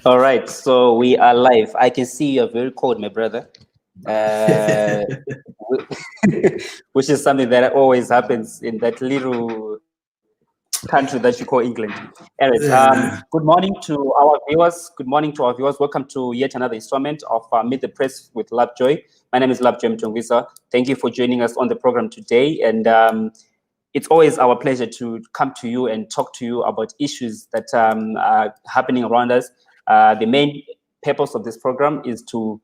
All right, so we are live. I can see you're very cold, my brother. Uh, which is something that always happens in that little country that you call England. Anyways, Yeah. good morning to our viewers. Good morning to our viewers. Welcome to yet another installment of Meet the Press with Lovejoy. My name is Lovejoy Mtongwisa. Thank you for joining us on the program today. And it's always our pleasure to come to you and talk to you about issues that are happening around us. The main purpose of this program is to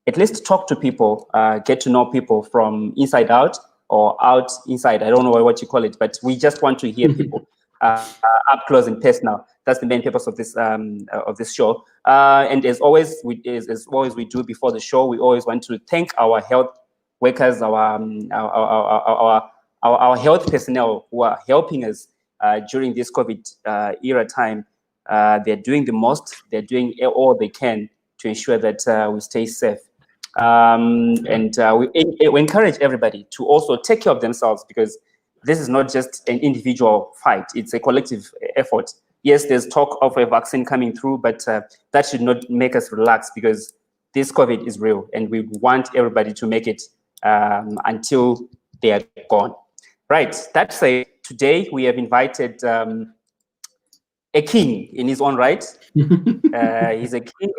at least talk to people, get to know people from inside out or out inside. I don't know what you call it, but we just want to hear people up close and personal. That's the main purpose of this show. And as always, we do before the show, we always want to thank our health workers, our health personnel who are helping us during this COVID era time. They're doing the most. They're doing all they can to ensure that we stay safe. And we encourage everybody to also take care of themselves, because this is not just an individual fight. It's a collective effort. Yes, there's talk of a vaccine coming through, but that should not make us relax, because this COVID is real, and we want everybody to make it until they are gone. Right, that said, today we have invited a king in his own right. He's a king.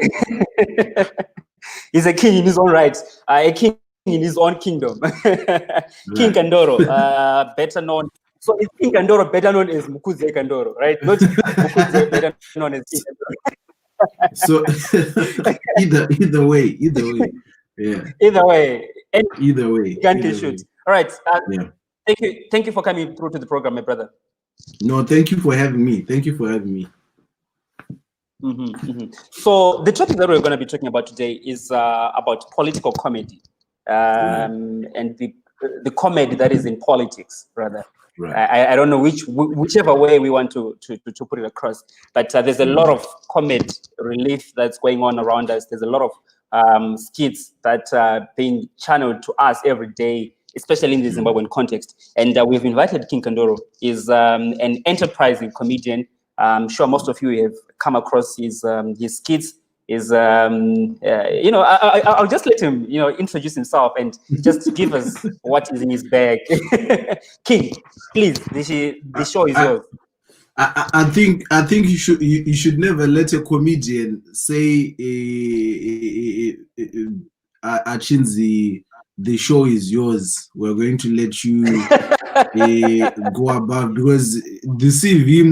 He's a king in his own right. A king in his own kingdom. King Kandoro, better known. So is King Kandoro better known as Mukudzei Kandoro, right? Not Mukudzei, better known as King Kandoro. So either way, yeah. Either way, Either way. Can shoot. All right. Yeah. Thank you for coming through to the program, my brother. No, thank you for having me. So the topic that we're going to be talking about today is about political comedy, and the comedy that is in politics, rather. Right. I don't know whichever way we want to put it across, but there's a lot of comedy relief that's going on around us. There's a lot of skits that are being channeled to us every day, especially in the Zimbabwean context. And we've invited King Kandoro. He's an enterprising comedian. I'm sure most of you have come across his skits. I'll just let him, introduce himself and just give us what is in his bag. King, please, the show is yours. I think you should never let a comedian say Achinzi, the show is yours. We're going to let you go above, because the CV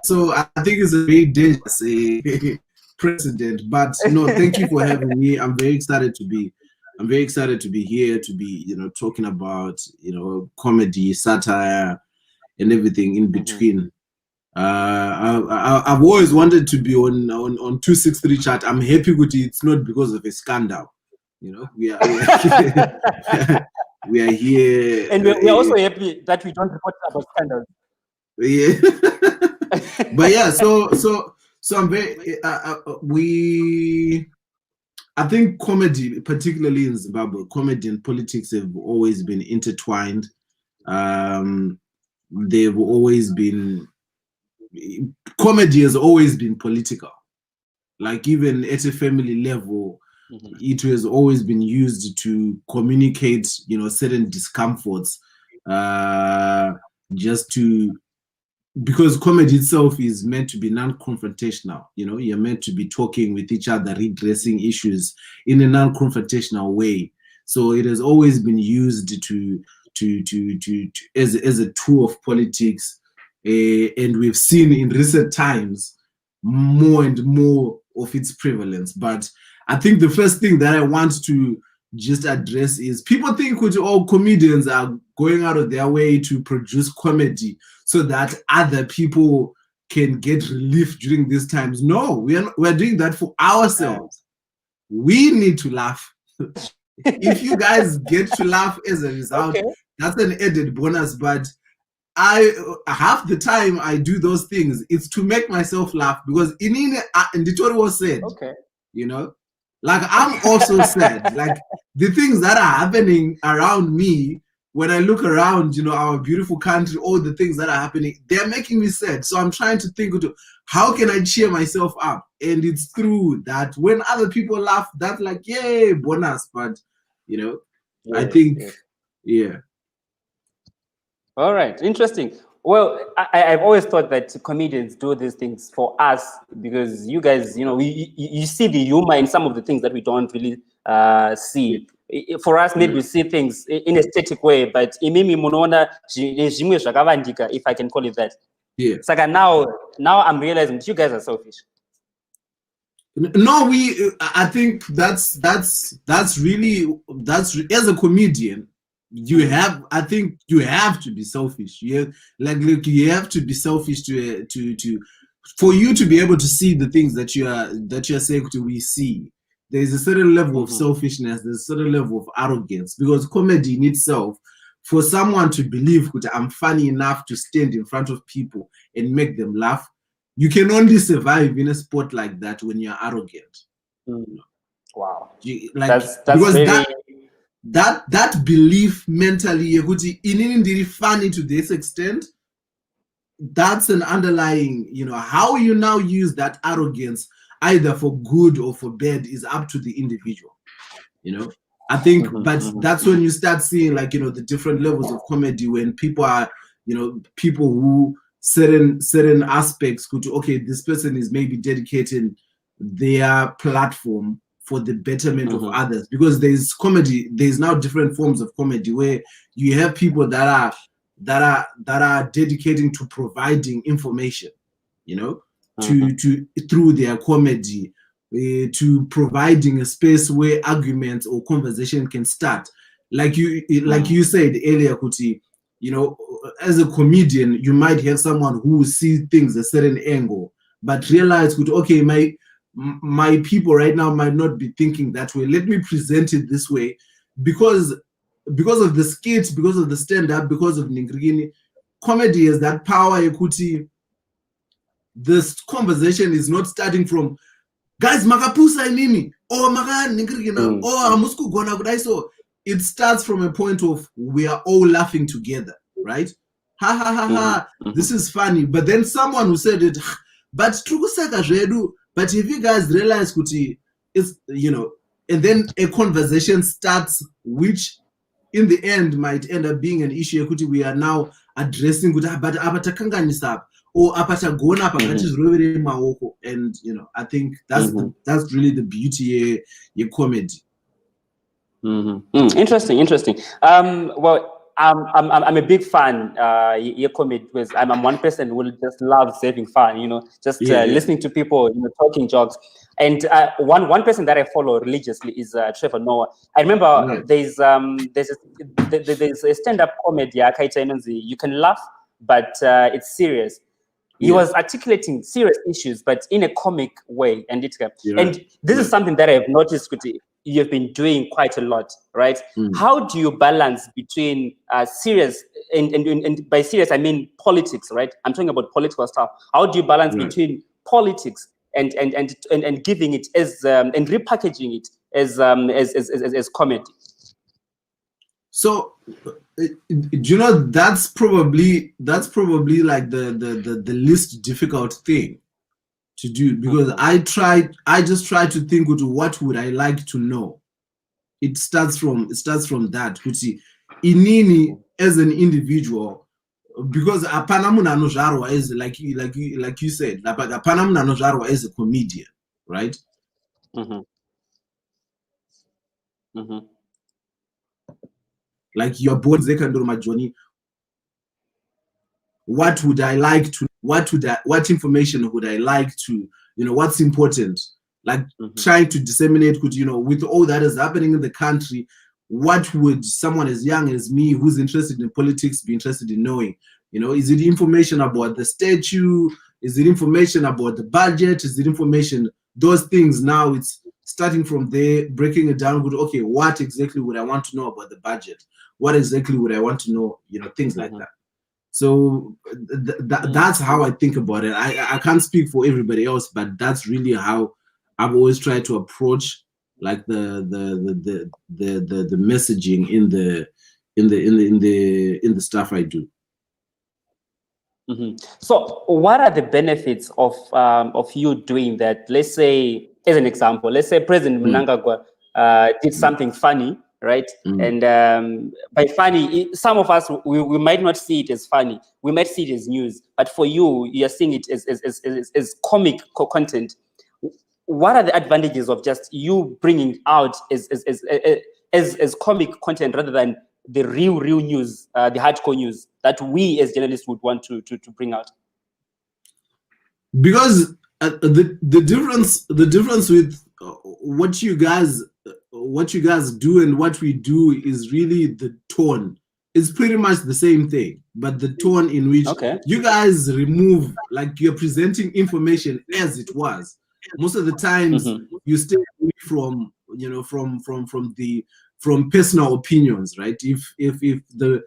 so I think it's a very dangerous precedent. But no, thank you for having me. I'm very excited to be here, to be talking about comedy, satire, and everything in between. I've always wanted to be on 263 chart. I'm happy with it. It's not because of a scandal. We are we are here, and we're also happy that we don't report about scandals. Yeah. But yeah, so I'm very I think comedy, particularly in Zimbabwe, comedy and politics have always been intertwined. They've always been, comedy has always been political. Like even at a family level, it has always been used to communicate, certain discomforts, because comedy itself is meant to be non-confrontational. You're meant to be talking with each other, redressing issues in a non-confrontational way. So it has always been used as a tool of politics, and we've seen in recent times more and more of its prevalence. But I think the first thing that I want to just address is, people think all comedians are going out of their way to produce comedy so that other people can get relief during these times. No, we're doing that for ourselves. We need to laugh. If you guys get to laugh as a result, that's an added bonus. But half the time I do those things, it's to make myself laugh, because in the story was said, like I'm also sad. Like the things that are happening around me, when I look around, you know, our beautiful country, all the things that are happening, they're making me sad. So I'm trying to think, how can I cheer myself up? And it's through that. When other people laugh, that's like, yay, bonus. But, you know, Yes, I think, yes. yeah. All right, interesting. Well, I've always thought that comedians do these things for us because you guys, you know, you see the humor in some of the things that we don't really see. For us, maybe we see things in a static way, but imimi munoona zvimwe zvakavandika, if I can call it that. Yeah. Saka now I'm realizing that you guys are selfish. No, I think that's really as a comedian, I think you have to be selfish. You have to be selfish to for you to be able to see the things that you're saying we see. There's a certain level of selfishness, there's a certain level of arrogance, because comedy in itself, for someone to believe that I'm funny enough to stand in front of people and make them laugh, you can only survive in a sport like that when you're arrogant. Wow. That's because very... that belief mentally, in funny to this extent, that's an underlying, you know, how you now use that arrogance either for good or for bad is up to the individual, you know. I think, but that's when you start seeing, like, you know, the different levels of comedy, when people are, you know, people who certain aspects could, okay, this person is maybe dedicating their platform for the betterment of others, because there's now different forms of comedy where you have people that are dedicating to providing information, you know, to through their comedy, to providing a space where arguments or conversation can start. Like you said earlier, Kuti, you know, as a comedian, you might have someone who sees things a certain angle, but realize, okay, my people right now might not be thinking that way. Let me present it this way, because of the skits, because of the stand-up, because of Ningrini, comedy is that power. Ekuti, this conversation is not starting from, guys, makapusa nini, or maka Ningrini, or amusku gona kudai. So it starts from a point of, we are all laughing together, right? Ha ha ha ha, this is funny. But then someone who said it, but trukusaka zvedu, but if you guys realize, Kuti, it's, you know, and then a conversation starts, which in the end might end up being an issue. Kuti, we are now addressing, but apatakanganisap or apatagona pakati maoko, and you know, I think that's really the beauty of comedy. Interesting. Well, I'm a big fan of comedy, because I'm one person who will just love having fun, you know, just listening to people, you know, talking jokes. And one person that I follow religiously is Trevor Noah. I remember there's a stand-up comedy, you can laugh, but it's serious. He was articulating serious issues, but in a comic way, and this is something that I've noticed, Kuti, you've been doing quite a lot, right? How do you balance between serious, and by serious I mean politics, right? I'm talking about political stuff. How do you balance between politics and giving it as and repackaging it as comedy? So, you know, that's probably like the least difficult thing to do, because I just try to think, what would I like to know. It starts from that, kuti inini as an individual, because apana munhu anozvarwa as, like you said, apana munhu anozvarwa as a comedian, right? Like, you're born Mukudzei Kandoro Majoni. What would I like to? What information would I like to? You know, what's important? Like trying to disseminate, you know, with all that is happening in the country, what would someone as young as me who's interested in politics be interested in knowing? You know, is it information about the statue? Is it information about the budget? Is it information? Those things now, it's starting from there, breaking it down. Okay, what exactly would I want to know about the budget? What exactly would I want to know? You know, things like that. So that's how I think about it. I can't speak for everybody else, but that's really how I've always tried to approach, like the messaging in the stuff I do. So what are the benefits of you doing that? Let's say, as an example, let's say President Mnangagwa did something funny, right? And by funny, some of us, we might not see it as funny. We might see it as news. But for you, you're seeing it as comic content. What are the advantages of just you bringing out as comic content rather than the real news, the hardcore news that we as journalists would want to bring out? Because the difference with what you guys do and what we do is really the tone. It's pretty much the same thing, but the tone in which you guys remove, like you're presenting information as it was. Most of the times you stay away from, you know, from personal opinions, right? If the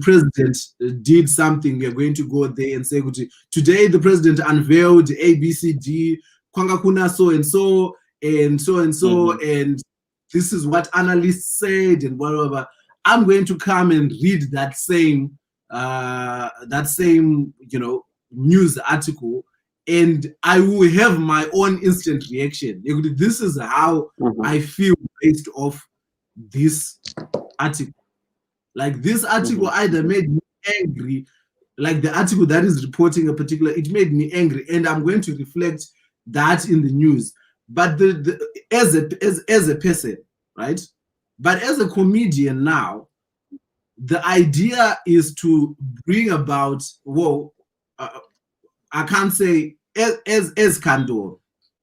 president did something, we're going to go there and say, today the president unveiled ABCD, kwanga kuna so and so and so and so, and this is what analysts said and whatever. I'm going to come and read that same you know, news article, and I will have my own instant reaction. This is how I feel based off this article. Like this article either made me angry, like the article that is reporting a particular, it made me angry, and I'm going to reflect that in the news. But as a person, right? But as a comedian now, the idea is to bring about, well, I can't say as Kandoro.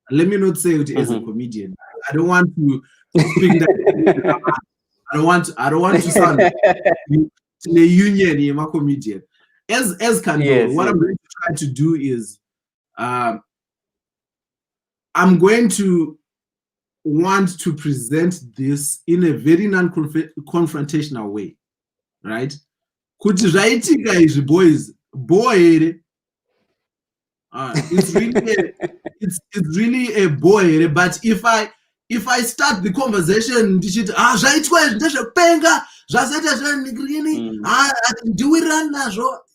Let me not say it as a comedian. I don't want to speak that. I don't want to sound like a union in my comedian. As Kandoro, what I'm going to try to do is I'm going to want to present this in a very non-confrontational way, right? Kuti zvaitika izvi boys, boy, it's really a boy. But if I start the conversation,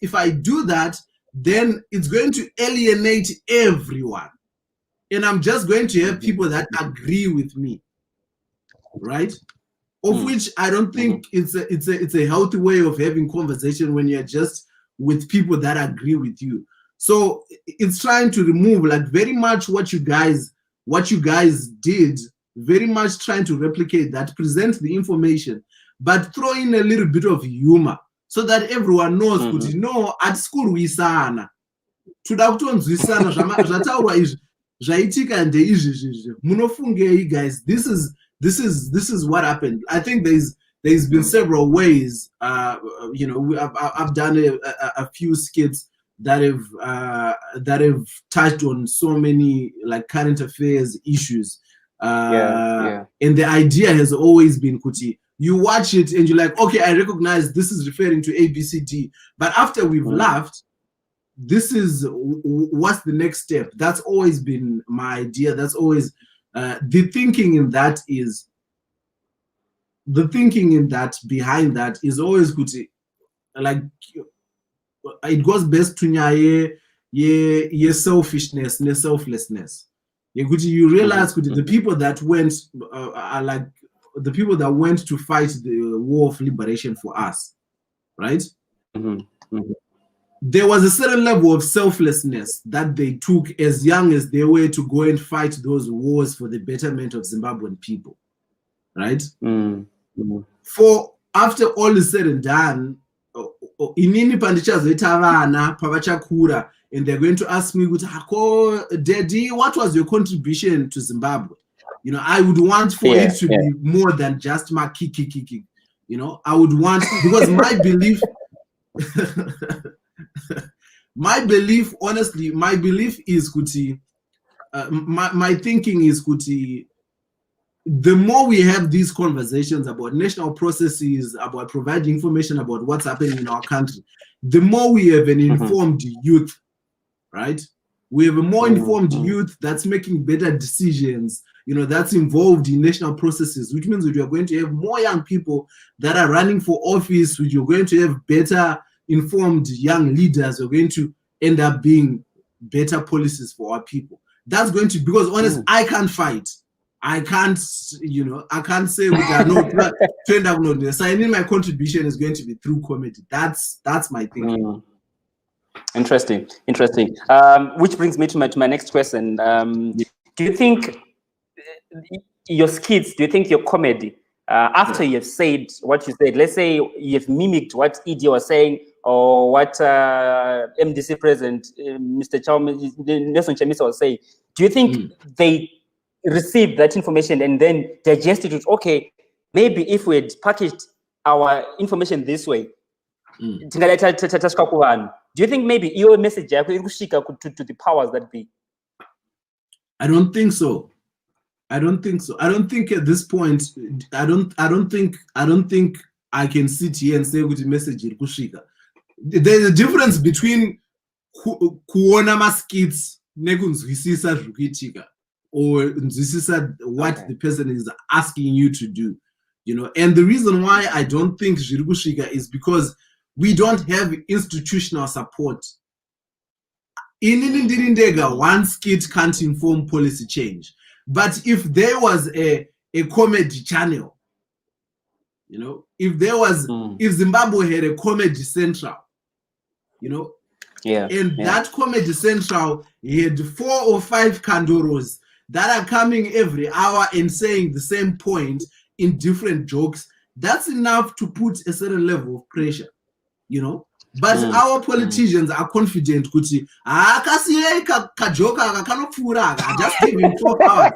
if I do that, then it's going to alienate everyone, and I'm just going to have people that agree with me, right? Of which I don't think it's a healthy way of having conversation when you're just with people that agree with you. So it's trying to remove, like, very much what you guys did, very much trying to replicate that, present the information, but throw in a little bit of humor so that everyone knows kuti no, at school we sana toda kutonzwisana zvataurwa izvi zvaitika ndeizvi munofungei guys. This is what happened. I think there's been several ways. You know, I've done a few skits that have touched on so many, like, current affairs issues. And the idea has always been, kuti, you watch it and you're like, okay, I recognize this is referring to ABCD, but after we've laughed, this is what's the next step. That's always been my idea. That's always the thinking in that behind that is always, kuti, like, it goes best to your selfishness and selflessness. You realize the people that went are like the people that went to fight the war of liberation for us, right? There was a certain level of selflessness that they took as young as they were to go and fight those wars for the betterment of Zimbabwean people, right? For after all is said and done, inini pandichazoita vana pavachakura, and they're going to ask me, Daddy, what was your contribution to Zimbabwe? You know, I would want for it to be more than just my kiki. You know, I would want, because my belief, honestly, my belief is, kuti, my thinking is, kuti, the more we have these conversations about national processes, about providing information about what's happening in our country, the more we have an informed youth, right? We have a more informed youth that's making better decisions. that's involved in national processes, which means that you are going to have more young people that are running for office, which you're going to have better informed young leaders, you're going to end up being better policies for our people. That's going to, because honest, I can't fight. I can't, I can't say with that. No, turn down on this. I mean, my contribution is going to be through comedy. That's my thinking. Interesting. Which brings me to my next question. Do you think your skits, do you think your comedy, after you've said what you said, let's say you've mimicked what ED was saying, or what MDC President, Mr. Nelson Chamisa was saying, do you think they received that information and then digested it? Okay, maybe if we had packaged our information this way, do you think maybe your message to the powers that be? I don't think so. I don't think at this point, I don't think I can sit here and say with the message kushika. There's a difference between kuona maskits nekunzwisisa zvukuitika or nzwisisa what the person is asking you to do, and the reason why I don't think zviri kusvika is because we don't have institutional support. Inini ndiri ndega, one skit can't inform policy change. But if there was a comedy channel, if Zimbabwe had a comedy central, that comedy central had 4 or 5 Kandoros that are coming every hour and saying the same point in different jokes, that's enough to put a certain level of pressure, But our politicians are confident kuti kajoka kanopfura, just give him 4 hours.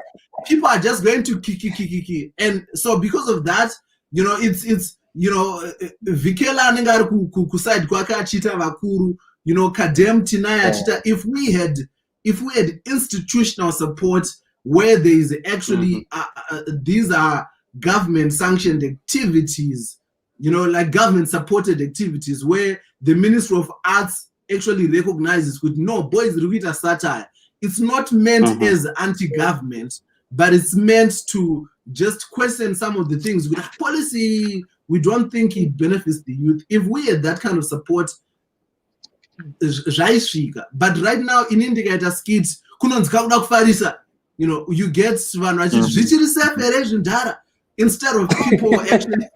People are just going to kiki. And so because of that, it's Vikela anenge ari kuside kwake achita vakuru, Kadem Tinaya achita. If we had institutional support where there is actually these are government sanctioned activities, like government supported activities where the Ministry of Arts actually recognizes with no boys Ruvita satire. It's not meant as anti-government, but it's meant to just question some of the things with policy. We don't think it benefits the youth. If we had that kind of support, but right now in indicator skits, you get instead of people actually,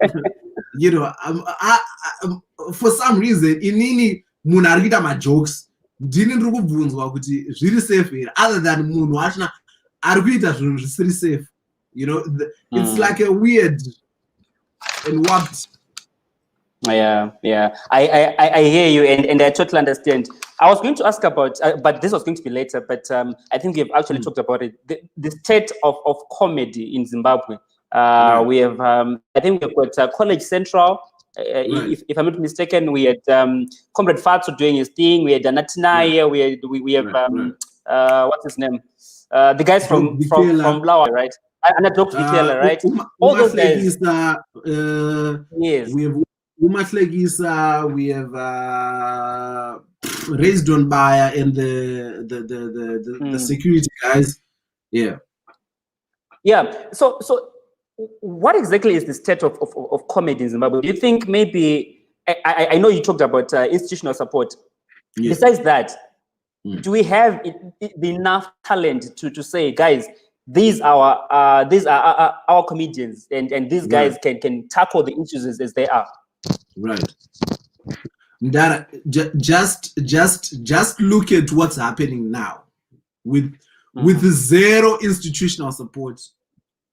for some reason, inini munarita ma jokes, ndini ndiri kubvunzwa kuti zviri safe here, other than munhu achina ari kuita zvinhu zvisiri safe. It's like a weird and warped. Yeah. I hear you, and I totally understand. I was going to ask about, but this was going to be later. But I think we've actually talked about it. The state of comedy in Zimbabwe. We have, I think we've got College Central. If I'm not mistaken, we had Comrade Fatso doing his thing. We had Anatina here. We have what's his name? The guys from Lovejoy, right? Anadok Vikela, right? All those guys. Yes. We have Umatlegisa, we have Raised on Buyer and the security guys. Yeah. So what exactly is the state of comedy in Zimbabwe? Do you think maybe, I know you talked about institutional support. Yeah. Besides that, do we have enough talent to say, guys, these are our comedians, and these guys can tackle the issues as they are? Right. Ndara, just look at what's happening now with zero institutional support.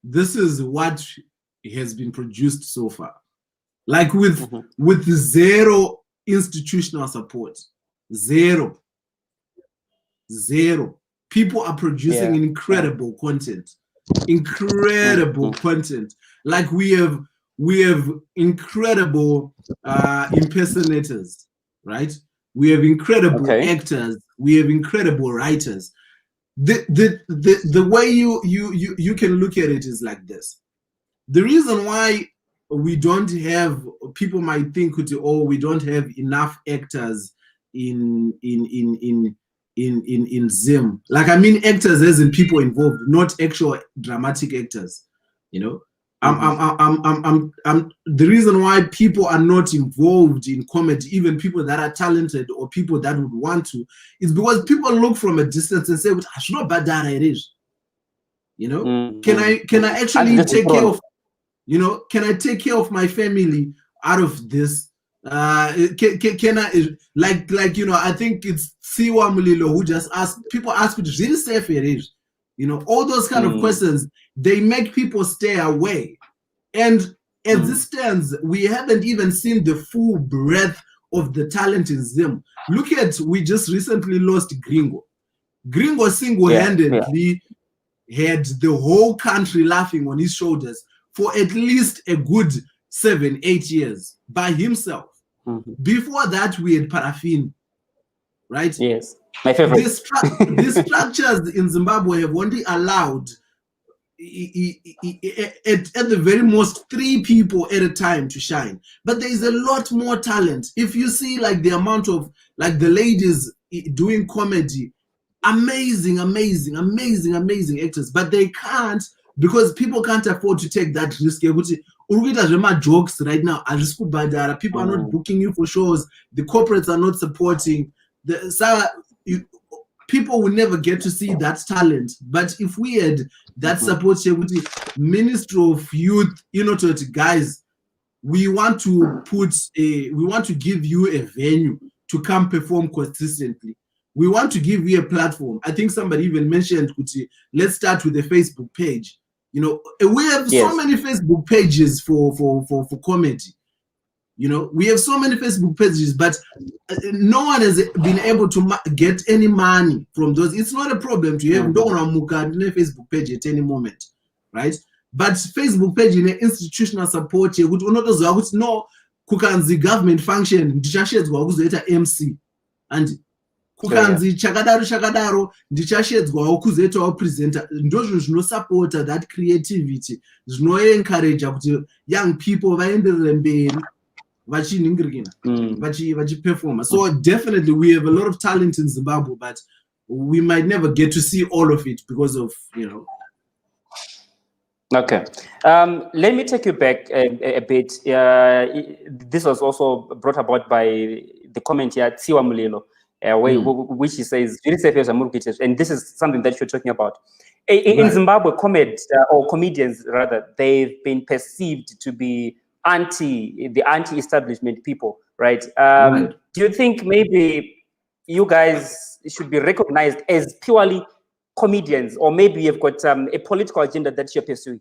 This is what has been produced so far. Like with zero institutional support, zero. People are producing incredible content. Like we have incredible impersonators, right? We have incredible actors. We have incredible writers. The way you can look at it is like this. The reason why we don't have, people might think, we don't have enough actors in in Zim. Like, I mean actors as in people involved, not actual dramatic actors. You know, the reason why people are not involved in comedy, even people that are talented or people that would want to, is because people look from a distance and say, "I should not bad that it is." You know, can I actually take care of, you know, can I take care of my family out of this? Can I, like, you know, I think it's Siwa Mulilo who just asked, people ask me, really safe it is? You know, all those kind of questions, they make people stay away. And as it stands, we haven't even seen the full breadth of the talent in Zim. Look at, we just recently lost Gringo. Gringo single-handedly had the whole country laughing on his shoulders for at least a good 7-8 years by himself. Before that, we had Paraffin, right? Yes, my favorite. These structures in Zimbabwe have only allowed, at the very most, 3 people at a time to shine. But there is a lot more talent. If you see like the amount of, like, the ladies doing comedy, amazing actors, but they can't, because people can't afford to take that risk. Jokes right now, people are not booking you for shows, the corporates are not supporting people will never get to see that talent. But if we had that support, Ministry of Youth, you know, to it, guys, we want to give you a venue to come perform consistently. We want to give you a platform. I think somebody even mentioned, let's start with a Facebook page. You know, we have so many Facebook pages for comedy. You know, we have so many Facebook pages, but no one has been able to get any money from those. It's not a problem to have a Facebook page at any moment, right? But Facebook page in institutional support, no, kukanzi government function, MC, and kukanzi chakadaro ndichashedzwawo kuzoitawo presenter. Ndozvo zvinosupporta that creativity, zvinoencourage kuti young people vaenderere mberi vachiperforma. So definitely we have a lot of talent in Zimbabwe, but we might never get to see all of it because of, you know. Okay, let me take you back a bit. This was also brought about by the comment here, Tsiwa Mulilo, which he says, and this is something that you're talking about. In Zimbabwe, comedians rather, they've been perceived to be the anti-establishment people, right? Do you think maybe you guys should be recognized as purely comedians, or maybe you've got a political agenda that you're pursuing?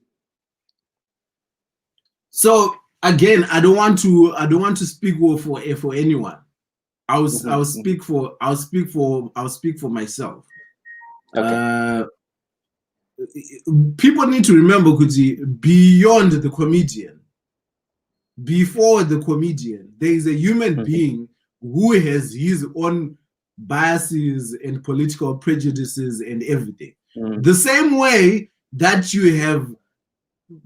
So again, I don't want to speak for anyone. I'll speak for myself. Okay. People need to remember, beyond the comedian, before the comedian, there is a human being who has his own biases and political prejudices and everything. The same way that you have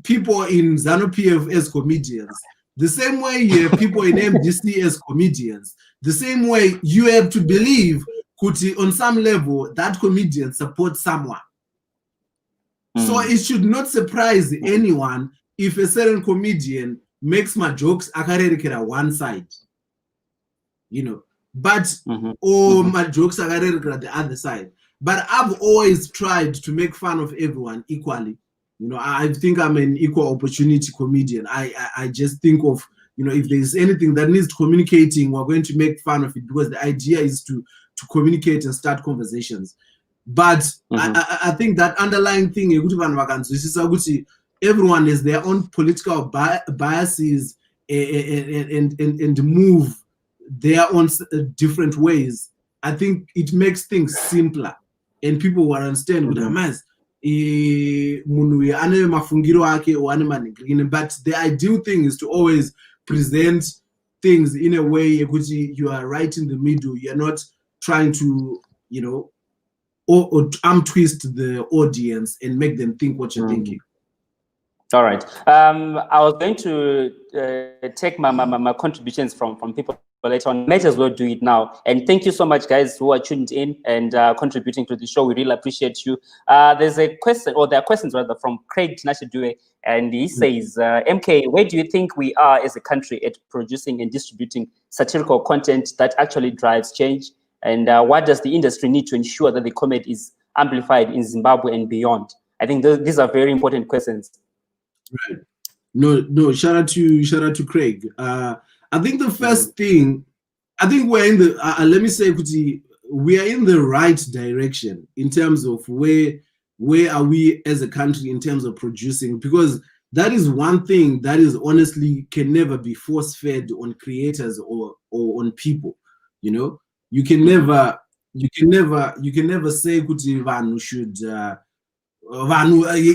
people in ZANU-PF as comedians, the same way you have people in MDC as comedians, the same way you have to believe, on some level, that comedian supports someone. So it should not surprise anyone if a certain comedian makes my jokes akarerekera one side, you know, but or my jokes akarerekera the other side. But I've always tried to make fun of everyone equally. You know, I think I'm an equal opportunity comedian. I just think of, you know, if there's anything that needs communicating, we're going to make fun of it, because the idea is to communicate and start conversations. But I think that underlying thing, everyone has their own political biases and move their own different ways. I think it makes things simpler, and people will understand what I'm asking. But the ideal thing is to always present things in a way which you are right in the middle. You're not trying to, you know, or arm twist the audience and make them think what you're thinking. All right. I was going to take my contributions from people later on. Might as well do it now. And thank you so much, guys, who are tuned in and contributing to the show. We really appreciate you. There's a question, or there are questions rather, from Craig Tinashidue, and he says, MK, where do you think we are as a country at producing and distributing satirical content that actually drives change? And what does the industry need to ensure that the comedy is amplified in Zimbabwe and beyond? I think these are very important questions. Right. No. Shout out to Craig. I think the first thing, I think we're in the. Let me say, we are in the right direction in terms of where are we as a country in terms of producing, because that is one thing that is honestly can never be force fed on creators or on people. You know, you can never say kuti vanhu should.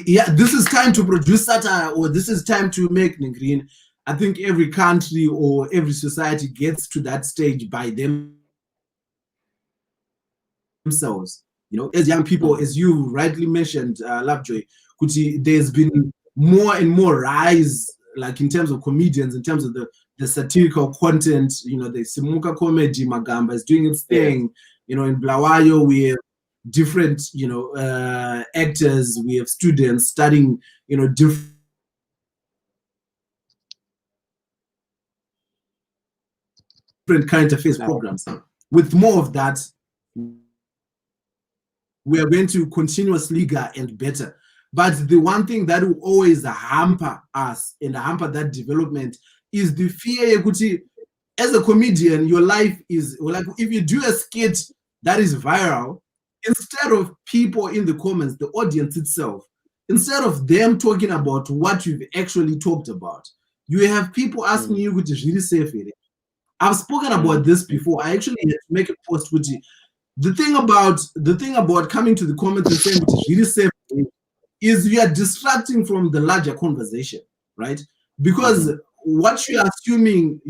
Yeah, this is time to produce satire, or this is time to make green. I think every country or every society gets to that stage by themselves. You know, as young people, as you rightly mentioned, Lovejoy, there's been more and more rise, like in terms of comedians, in terms of the satirical content. You know, the Simuka comedy, Magamba is doing its thing. Yeah. You know, in Blawayo, we have different, you know, actors. We have students studying, you know, different current affairs programs. With more of that, we are going to continuously get and better. But the one thing that will always hamper us and hamper that development is the fear. As a comedian, your life is like, if you do a skit that is viral, instead of people in the comments, the audience itself, instead of them talking about what you've actually talked about, you have people asking you, which is really safe. I've spoken about this before. I actually had to make a post with you. The thing about coming to the comments and saying, which is really safe, is you are distracting from the larger conversation, right? Because what you are assuming,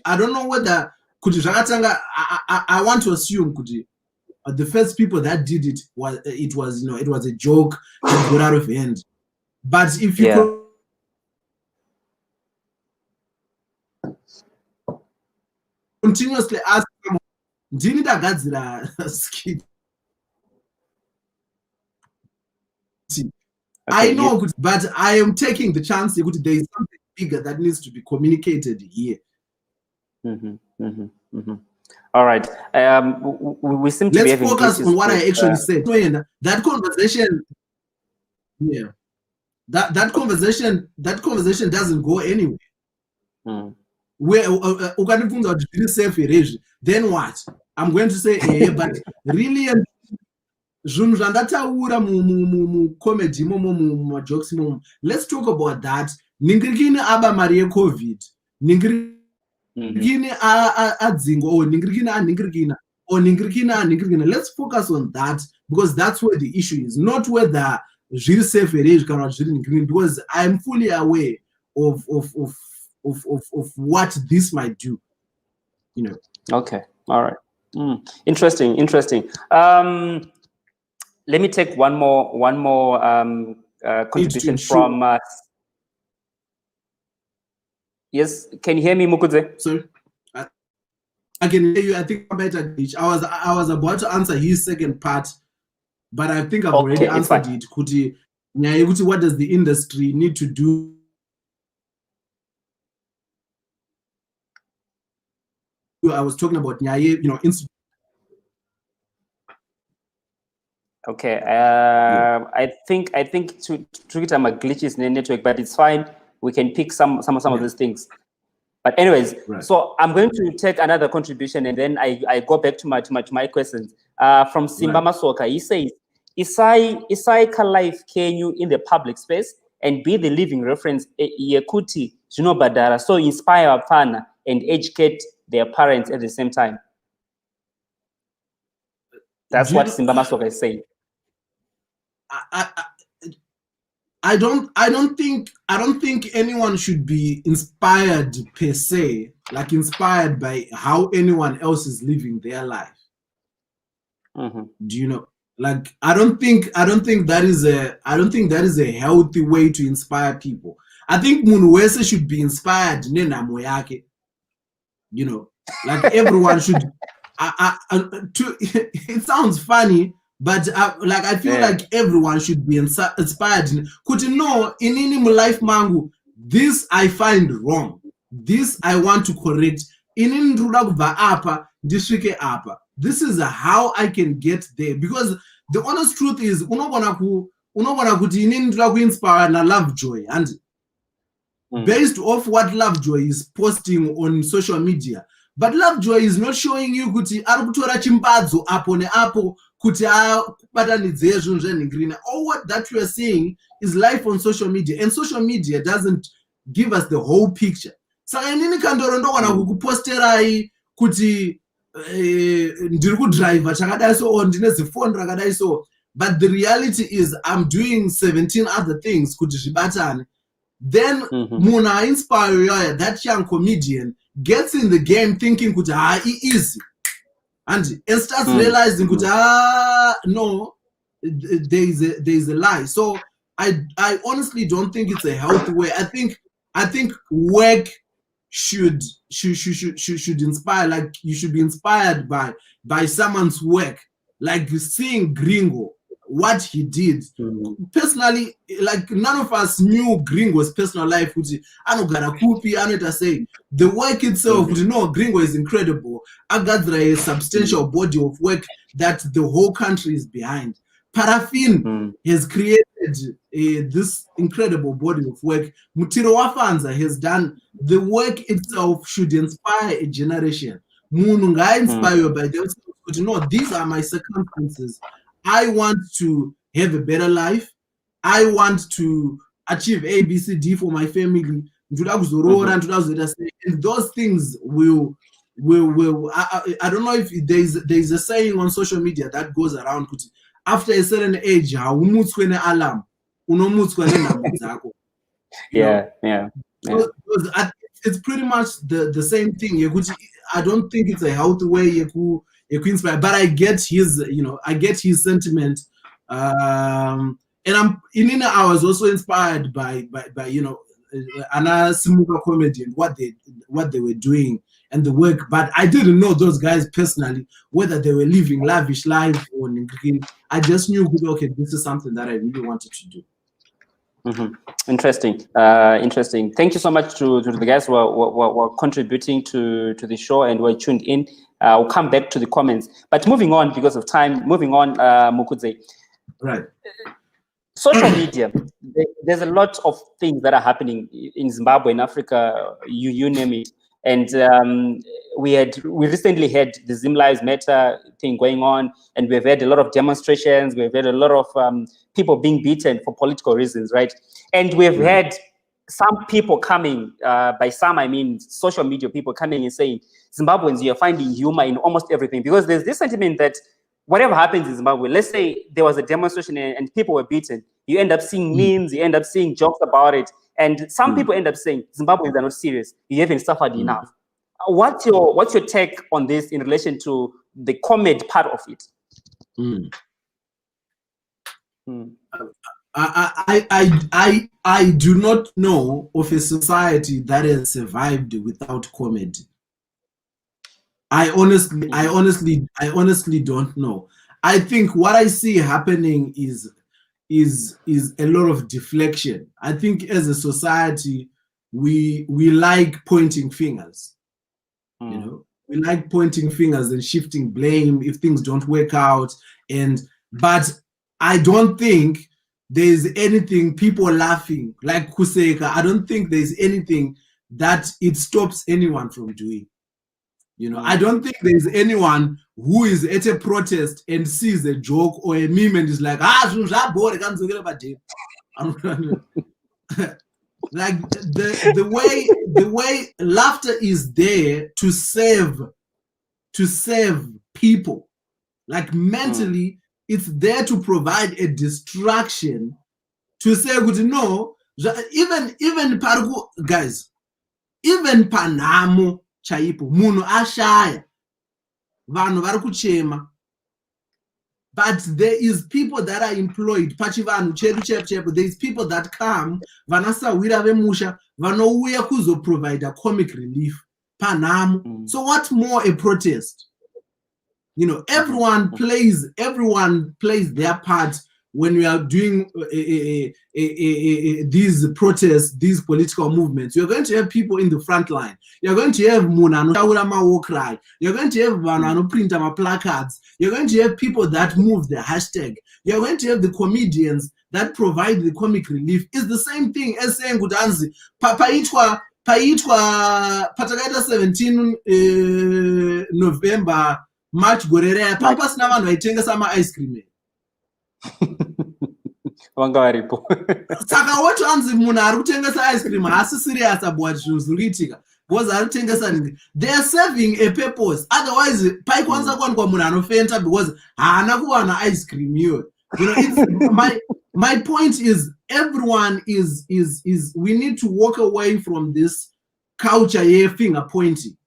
I don't know whether I want to assume the first people that did it was a joke that got out of hand. But if you continuously ask them, skit. I know, but I am taking the chance. There is something bigger that needs to be communicated here. All right. We seem to be having. Let's focus on what I actually said. That conversation, that conversation doesn't go anywhere. Where then what? I'm going to say, but really, comedy, jokes. Let's talk about that. Ningirikini aba Maria COVID. Ningirikini adzingo or ningirikina. Let's focus on that, because that's where the issue is, not whether Jiri safe cannot Jiri, because I'm fully aware of what this might do. You know. Okay. All right. Interesting. Let me take one more contribution from. Yes, can you hear me, Mukudzei? Sorry, I can hear you. I think I'm better. I was about to answer his second part, but I think I've already answered it. What does the industry need to do? I was talking about Okay. I think to treat them a glitches in the network, but it's fine. We can pick some of these things. But anyways, so I'm going to take another contribution, and then I go back to my questions. From Simba Masoka, he says, Isai life can you in the public space and be the living reference yekuti badara, so inspire our partner and educate their parents at the same time. That's what Simba Masoka is saying. I don't think anyone should be inspired per se, like inspired by how anyone else is living their life. Do you know? Like I don't think that is a healthy way to inspire people. I think Munwese should be inspired nenamo yake. You know, Like everyone should. It sounds funny, but like I feel like everyone should be inspired. Kuti no, in life mangu, this I find wrong. This I want to correct. In apa, apa. This is how I can get there. Because the honest truth is, unogona kuti inini ndira inspire na Lovejoy, and based off what Lovejoy is posting on social media. But Lovejoy is not showing you kuti arikutora chimbadzo apo ne apo kuti abatanidze zvinhu zvenhingirina. All what that we are seeing is life on social media, and social media doesn't give us the whole picture. Saka inini Kandoro ndogona kukuposterai kuti ndiri kudriver chakadai so, or ndine zifoni rakadai so, but the reality is I'm doing 17 other things kuti zvibatane. Then Muna inspire that young comedian gets in the game thinking kuti easy, and starts realizing kuti no, there is a lie. So I honestly don't think it's a healthy way. I think work should inspire. Like you should be inspired by someone's work, like seeing Gringo, what he did. Personally, like none of us knew Gringo's personal life. Anogara kupi, anota say the work itself, Gringo is incredible. I got a substantial body of work that the whole country is behind. Paraffin has created this incredible body of work. Mutiro Wafanza has done the work itself should inspire a generation. Mununga inspire by themselves. These are my circumstances. I want to have a better life. I want to achieve A, B, C, D for my family. And those things will I don't know if there's a saying on social media that goes around. After a certain age, alarm. It's pretty much the same thing. I don't think it's a healthy way inspire, but I get his, I get his sentiment. And I was also inspired by Anna Simuka comedian, what they were doing and the work, but I didn't know those guys personally, whether they were living lavish life or I just knew, okay, this is something that I really wanted to do. Interesting. Thank you so much to the guys who are contributing to the show and were tuned in. I'll come back to the comments, but moving on because of time. Moving on, Mukudzei. Right. Social media. There's a lot of things that are happening in Zimbabwe, in Africa. You name it. And we recently had the Zim Lives Matter thing going on, and we've had a lot of demonstrations. We've had a lot of people being beaten for political reasons, right? And we've had some people coming, by some I mean social media people coming and saying, Zimbabweans, you're finding humor in almost everything, because there's this sentiment that whatever happens in Zimbabwe, let's say there was a demonstration and people were beaten, you end up seeing memes, you end up seeing jokes about it. And some people end up saying Zimbabweans are not serious. You haven't suffered enough. What's your take on this in relation to the comedy part of it? I do not know of a society that has survived without comedy. I honestly don't know. I think what I see happening is a lot of deflection. I think as a society, we like pointing fingers. We like pointing fingers and shifting blame if things don't work out. But I don't think there's anything people laughing like Kuseka. I don't think there's anything that it stops anyone from doing. I don't think there's anyone who is at a protest and sees a joke or a meme and is like, like the way laughter is there to save people. Like mentally, it's there to provide a distraction to say, no, even Pargu guys, even Panamo chaipo, Muno ashaya, Vanu Varukuchema. But there is people that are employed. Pachivanu, chepu. There is people that come, Vanasa Wira Vemusha, Vanouya Kuzo provide a comic relief. Panam. So what more a protest? You know, everyone plays their part when we are doing these protests, these political movements. You're going to have people in the front line. You're going to have Muna war cry. You're going to have Vanano print placards. You're going to have people that move the hashtag. You're going to have the comedians that provide the comic relief. It's the same thing as saying Gudanzi, paitwa patakaita 17 November March gorere pampas na vanhu vaitengesa ice cream. Vanga varipo. Saka what anzi munhu ari kutengesa ice cream haasi serious about zvinhu zviri kuitika because ari kutengesa nini. They are serving a purpose. Otherwise paikwanisa kuwanikwa munhu anofenta because haana kuwana ice cream iyoyo. You know, it's my point is everyone is we need to walk away from this culture here finger pointing,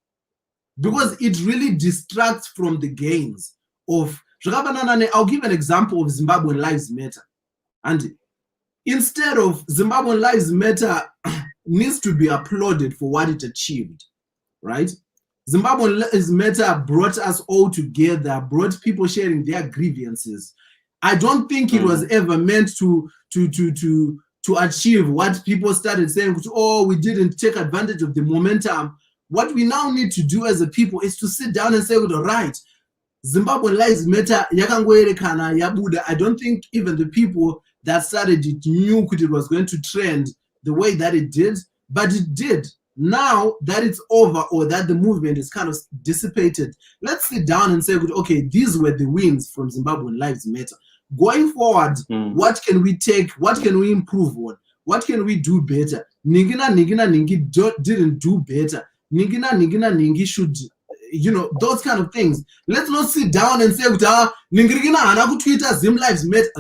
because it really distracts from the gains of. I'll give an example of Zimbabwean Lives Matter. And instead of Zimbabwean Lives Matter needs to be applauded for what it achieved, right? Zimbabwean Lives Matter brought us all together, brought people sharing their grievances. I don't think it was ever meant to achieve what people started saying, oh, we didn't take advantage of the momentum. What we now need to do as a people is to sit down and say, all right, Zimbabwean Lives Matter, yakangoerekana yabuda. I don't think even the people that started it knew it was going to trend the way that it did, but it did. Now that it's over, or that the movement is kind of dissipated, let's sit down and say, okay, these were the wins from Zimbabwean Lives Matter. Going forward, what can we take? What can we improve on? What can we do better? Ningina Ningi didn't do better. Ningina Ningi should, you know, those kind of things. Let's not sit down and say, Ningirigina hana Twitter Zim Lives Matter.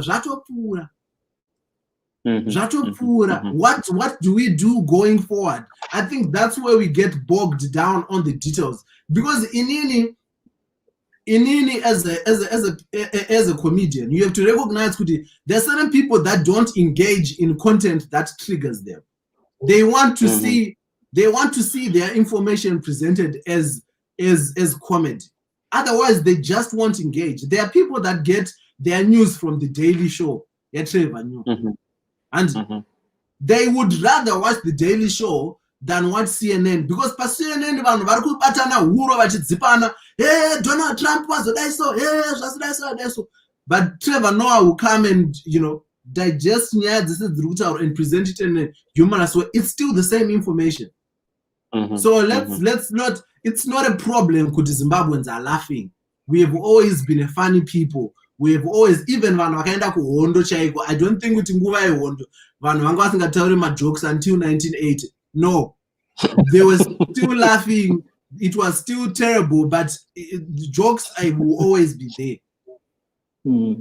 What do we do going forward? I think that's where we get bogged down on the details, because Inini as a comedian, you have to recognize there are certain people that don't engage in content that triggers them. They want to see their information presented as comedy. Otherwise, they just won't engage. There are people that get their news from the Daily Show, and they would rather watch the Daily Show than watch CNN, because pa CNN vanhu vari kubatana huro vachidzipana, hey, Donald Trump wazodai so, hey, zvazodai so. But Trevor Noah will come and, you know, digest nyaya dzese dziri kutaura and present it in a humorous way. It's still the same information. So let's not, it's not a problem kuti Zimbabweans are laughing. We have always been a funny people. We have always, even vanhu vakaenda kuhondo chaiko, I don't think kuti nguva yehondo vanhu vanga vasingatauri majokes until 1980. No, they were still laughing. It was still terrible, but the jokes will always be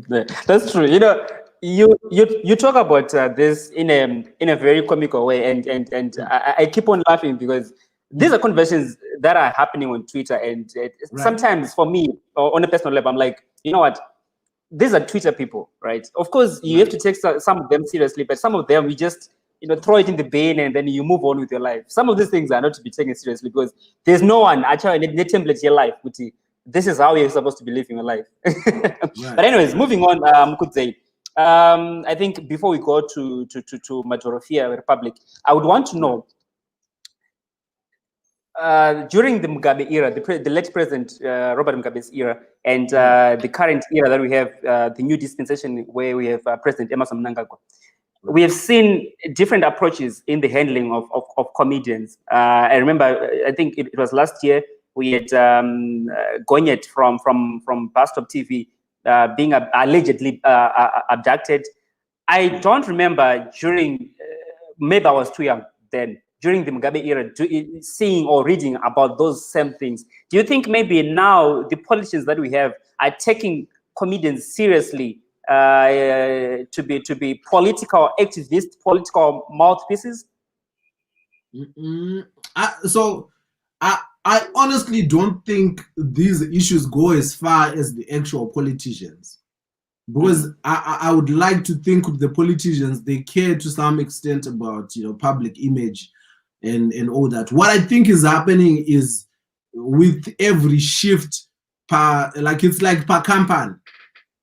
there. That's true. You know, you talk about this in a very comical way, and I keep on laughing because these are conversations that are happening on Twitter, and sometimes for me, on a personal level, I'm like, you know what? These are Twitter people, right? Of course, you have to take some of them seriously, but some of them we just, you know, throw it in the bin and then you move on with your life. Some of these things are not to be taken seriously because there's no one actually in the template your life. This is how you're supposed to be living your life. But anyways, moving on, Mukudzei. I think before we go to Majorofia Republic, I would want to know, during the Mugabe era, the late President Robert Mugabe's era, and the current era that we have, the new dispensation where we have President Emmerson Mnangagwa, we have seen different approaches in the handling of comedians. I remember, I think it was last year, we had Gonyet from Bus Stop TV being allegedly abducted. I don't remember during, maybe I was too young then, during the Mugabe era, seeing or reading about those same things. Do you think maybe now the politicians that we have are taking comedians seriously to be political activists, political mouthpieces? I honestly don't think these issues go as far as the actual politicians, because I would like to think the politicians, they care to some extent about, you know, public image, and all that. What I think is happening is with every shift, it's like per company.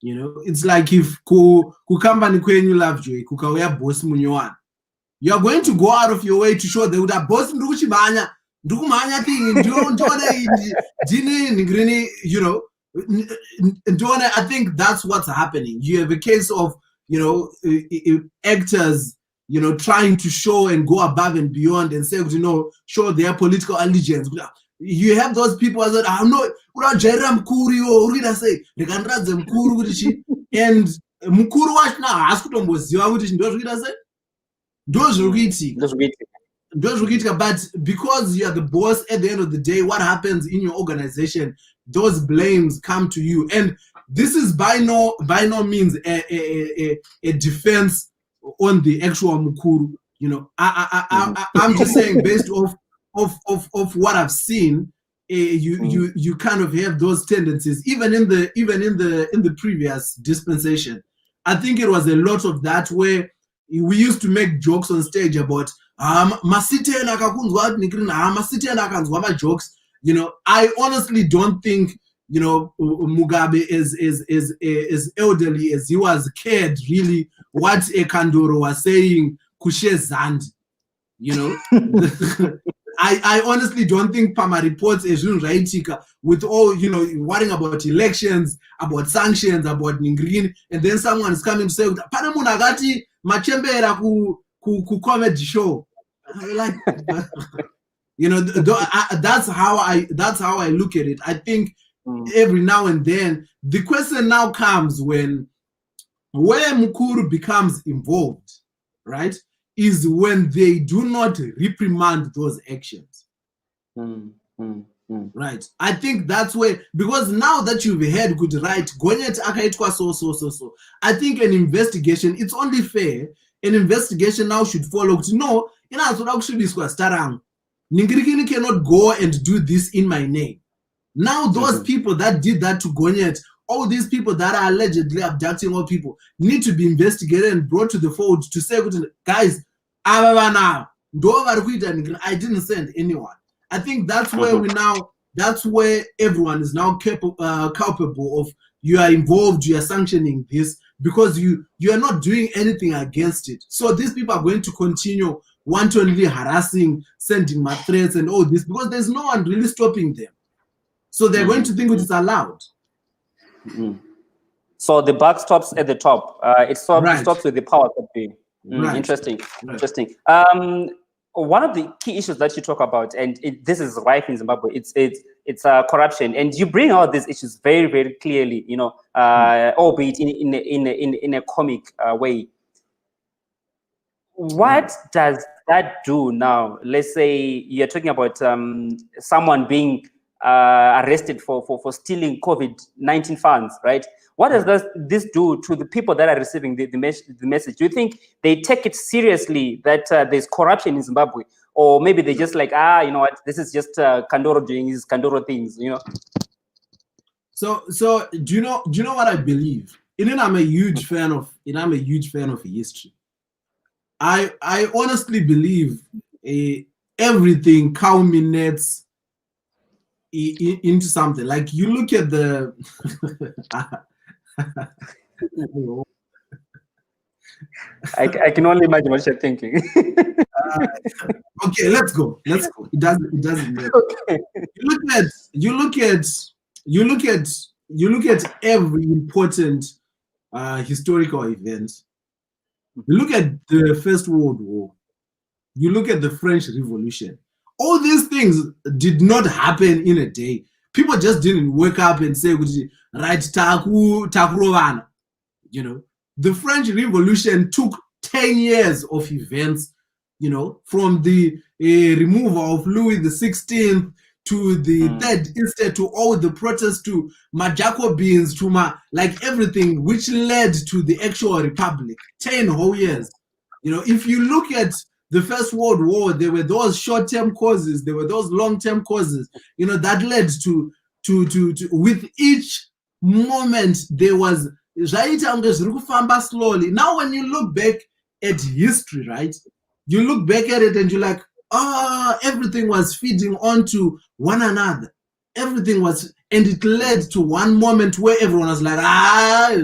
You know, it's like if ku company kwenyu Lovejoy kukauya boss munyowani, you are going to go out of your way to show them that boss ndukuchibanya ndukumanya thing you know. I think that's what's happening. You have a case of, you know, actors, you know, trying to show and go above and beyond and say, you know, show their political allegiance. You have those people that I'm not Jaira Mkuri or Rida say Rekanradze Mkuru and Mkuru watch now askutomboziwa kuti ndozvikuita sei ndozvikuitika. But because you are the boss at the end of the day, what happens in your organization, those blames come to you. And this is by no means a defense on the actual Mukuru. You know, I'm just saying based off what I've seen, you kind of have those tendencies even in the previous dispensation. I think it was a lot of that where we used to make jokes on stage about masitena akakunzwa nikrina masitena akanzwa ma jokes. You know, I honestly don't think, you know, Mugabe is elderly as he was cared really what a Kandoro was saying kushe zand. You know, I honestly don't think Pama reports Ejun Raitika with all, you know, worrying about elections, about sanctions, about Ningrin, and then someone is coming to say, Panamunagati, Machembera ku comedy show. Like, you know, that's how I look at it. I think every now and then, the question now comes where Mukuru becomes involved, right? Is when they do not reprimand those actions. Right. I think that's where, because now that you've heard good right, Gonyet akaitwa so. I think an investigation, it's only fair, an investigation now should follow. No, you know, so actually this was starang. Ningirikini cannot go and do this in my name. Now those people that did that to Gonyet, all these people that are allegedly abducting all people need to be investigated and brought to the fold to say, guys, I didn't send anyone. I think that's where that's where everyone is now culpable of. You are involved, you are sanctioning this because you are not doing anything against it. So these people are going to continue wantonly harassing, sending my threats and all this because there's no one really stopping them. So they're going to think it is allowed. So the buck stops at the top. It stops with the power that be. Interesting. One of the key issues that you talk about, and this is rife in Zimbabwe, it's corruption, and you bring out these issues very, very clearly. You know, albeit in a comic way. What does that do now? Let's say you're talking about someone being arrested for stealing COVID-19 funds, right? What does this do to the people that are receiving the message? Do you think they take it seriously that there's corruption in Zimbabwe, or maybe they just like, you know what, this is just Kandoro doing his Kandoro things, you know? So do you know what I believe? I'm a huge fan of history. I honestly believe everything culminates into something. Like you look at the I can only imagine what you're thinking. Okay, let's go. It doesn't matter. Okay. You look at every important historical event. You look at the First World War. You look at the French Revolution. All these things did not happen in a day. People just didn't wake up and say, right, takurovana. You know, the French Revolution took 10 years of events, you know, from the removal of Louis XVI to the third instead to all the protests to my Jacobins to my like everything which led to the actual republic. 10 whole years. You know, if you look at the First World War, there were those short-term causes, there were those long-term causes, you know, that led to with each moment there was slowly. Now when you look back at history, right, you look back at it and you're like, everything was feeding onto one another. Everything was, and it led to one moment where everyone was like, I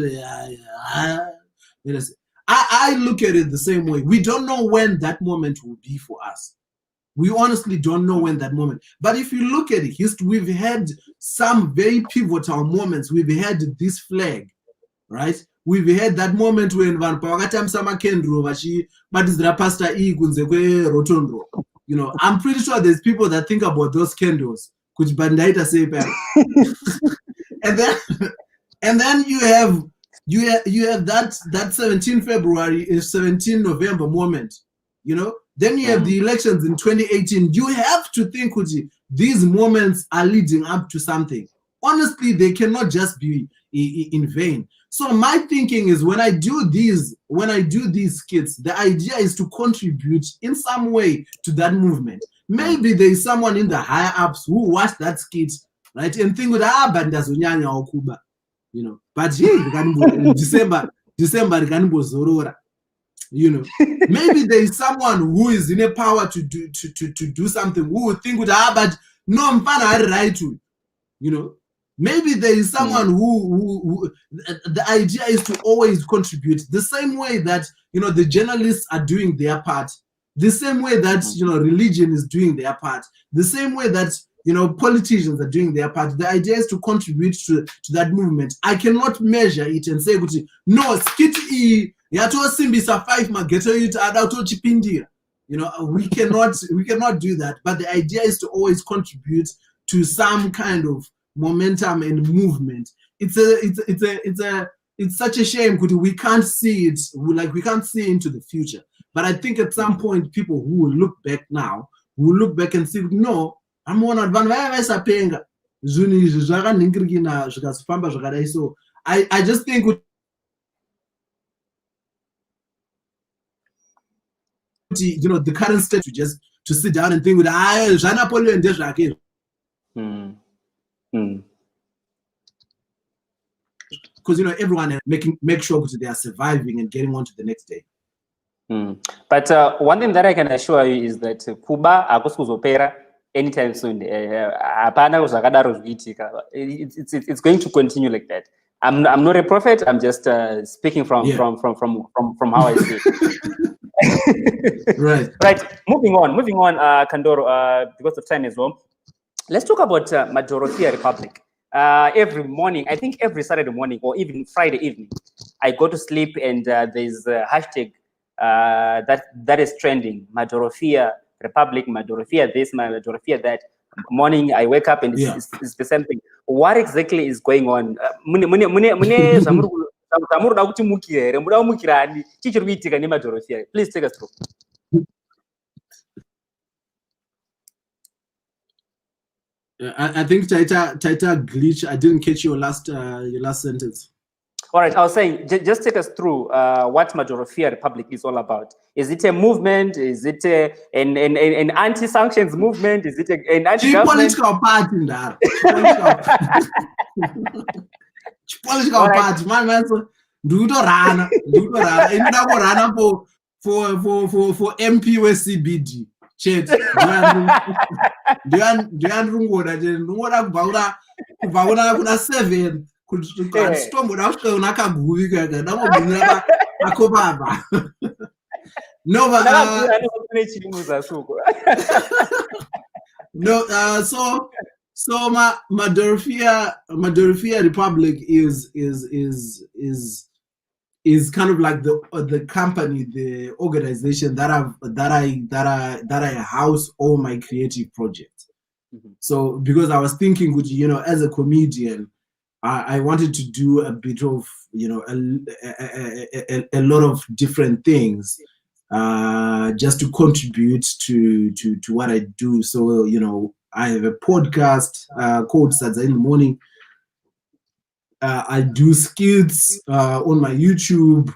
look at it the same way. We don't know when that moment will be for us. We honestly don't know when that moment. But if you look at it, we've had some very pivotal moments. We've had this flag, right? We've had that moment when Van Pawakatamsama Kendro Vashi Badizra Pastor E Kunzekwe Rotondro. You know, I'm pretty sure there's people that think about those candles, which Bandaita say back. and then you have that 17 February is 17 November moment, you know. Then you have the elections in 2018. You have to think, Kuti, these moments are leading up to something. Honestly, they cannot just be in vain. So my thinking is when I do these skits, the idea is to contribute in some way to that movement. Maybe there is someone in the higher ups who watched that skit, right, and think, bandazonyanya okuba, you know. But here, December zorora. You know, maybe there is someone who is in a power to do something, who would think, but no, mpana right to, you know. Maybe there is someone who the idea is to always contribute the same way that, you know, the journalists are doing their part, the same way that, you know, religion is doing their part, the same way that, you know, politicians are doing their part. The idea is to contribute to that movement. I cannot measure it and say, no, skit e yato simbisa 5 mageto it adato chipindira. You know, we cannot do that. But the idea is to always contribute to some kind of momentum and movement. It's such a shame because we can't see it, we can't see into the future. But I think at some point people who will look back now will look back and say, no, I'm on advance. So I just think, you know, the current state to sit down and think with because, you know, everyone make sure they are surviving and getting on to the next day. But one thing that I can assure you is that Kuba akusuzopera anytime soon. It's going to continue like that. I'm not a prophet. I'm just speaking from how I see it. Right. Moving on, Kandoro, because of time as well. Let's talk about Majorofia Republic. Every morning, I think every Saturday morning or even Friday evening, I go to sleep and there's a hashtag that is trending. Majorofia Republic, Majorofia this, Majorofia that. Morning, I wake up and it's the same thing. What exactly is going on? Please take us through. I think Taita glitch. I didn't catch your last sentence. All right, I was saying, just take us through what Majorofia Republic is all about. Is it a movement? Is it an anti-sanctions movement? Is it an anti-government? Political party, political party. Man, do the run. For MP with CBD. Chet. Kuna 7. So Majorofia Republic is kind of like the company, the organization that I house all my creative projects. So because I was thinking, you know, as a comedian, I wanted to do a bit of, you know, a lot of different things, just to contribute to what I do. So, you know, I have a podcast called Sadza in the Morning. I do skits on my YouTube.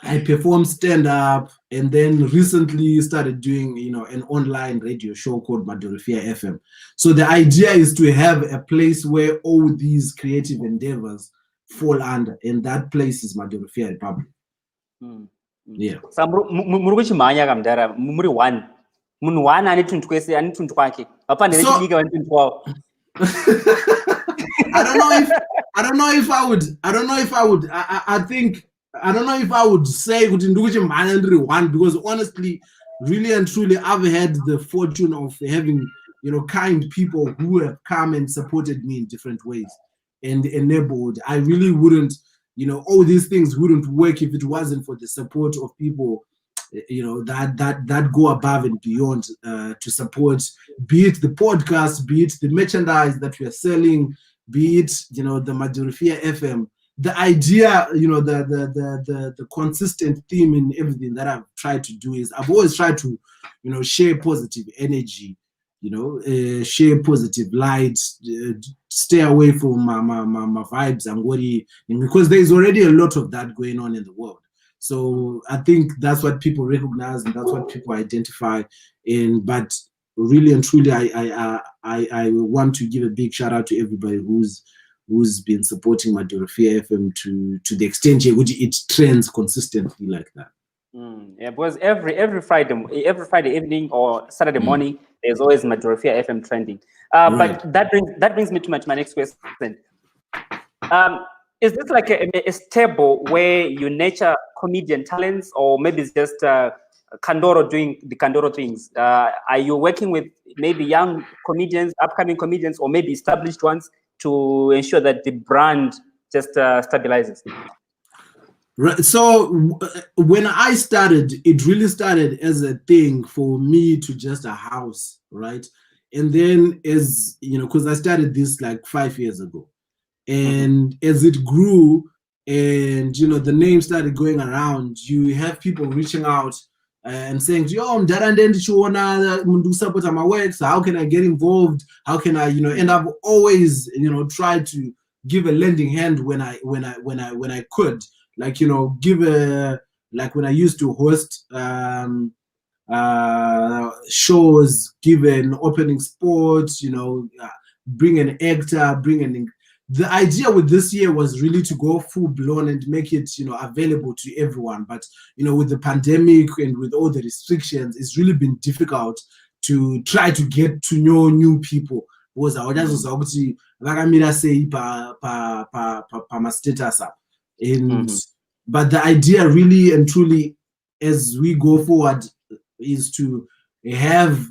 I perform stand-up, and then recently started doing, you know, an online radio show called Majorofia FM. So the idea is to have a place where all these creative endeavors fall under, and that place is Majorofia Republic. Yeah. So, muri one. munhu one ane tuntu kwese ane tuntu kwake apana nechidiki vane tuntu kwavo. I don't know if I would say kuti ndikuchimhanya ndiri one, because honestly, really and truly, I've had the fortune of having, kind people who have come and supported me in different ways and enabled. I really wouldn't, all these things wouldn't work if it wasn't for the support of people, that go above and beyond to support, be it the podcast, be it the merchandise that we are selling, be it, the Madurifia FM. The idea, the consistent theme in everything that I've tried to do is I've always tried to, share positive energy, share positive light, stay away from my vibes and worry, because there is already a lot of that going on in the world. So I think that's what people recognize and that's what people identify in. But really and truly, I want to give a big shout out to everybody who's been supporting Madurifia FM to the extent which it trends consistently like that. Yeah, because every Friday evening or Saturday morning, there's always Madurifia FM trending. Right. But that brings me to my next question. Is this like a stable where you nurture comedian talents, or maybe it's just Kandoro doing the Kandoro things? Are you working with maybe young comedians, upcoming comedians, or maybe established ones to ensure that the brand just stabilizes? Right. So when I started, it really started as a thing for me to just a house, right? And then as, because I started this like 5 years ago. And as it grew and, the name started going around, you have people reaching out and saying, yo, I'm support my work, so how can I get involved? How can I, and I've always, tried to give a lending hand when I could, like, give a, like when I used to host shows, give an opening sport, bring an actor, the idea with this year was really to go full blown and make it, available to everyone. But, with the pandemic and with all the restrictions, it's really been difficult to try to get to know new people. Because I was say my status up. But the idea really and truly, as we go forward, is to have,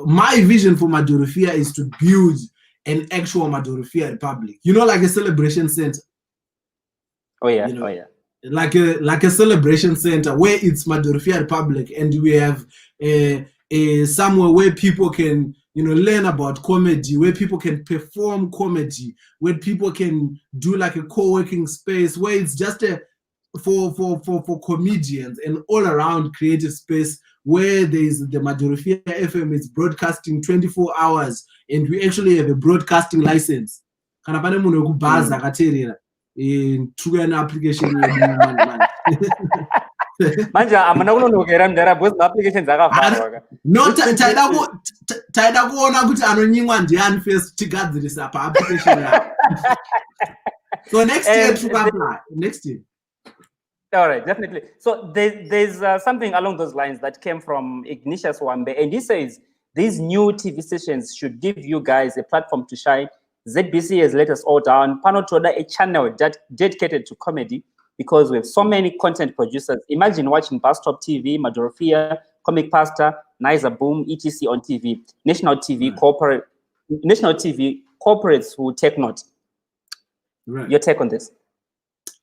my vision for Madurifia is to build an actual Madurifia Republic, like a celebration center. Oh yeah. Like a celebration center where it's Madurifia Republic, and we have a somewhere where people can, learn about comedy, where people can perform comedy, where people can do like a co-working space, where it's just for comedians, and all around creative space where there's the Madurifia FM is broadcasting 24 hours, and we actually have a broadcasting license. Kana pane munhu wekubhaza akateerera tuka an application manje amuna kunonokera mndara because applications akavharwa. No, taida kuona kuti anonyimwa ndiani first tigadzirisa pa application yako. So next year apply. Next year. All right, definitely. So there's something along those lines that came from Ignatius Wambe, and he says these new TV stations should give you guys a platform to shine. ZBC has let us all down. Panotoda, a channel dedicated to comedy, because we have so many content producers. Imagine watching Bus Stop TV, Madurifia, Comic Pasta, Niza Boom, etc. on TV. National TV corporates who take note. Right. Your take on this?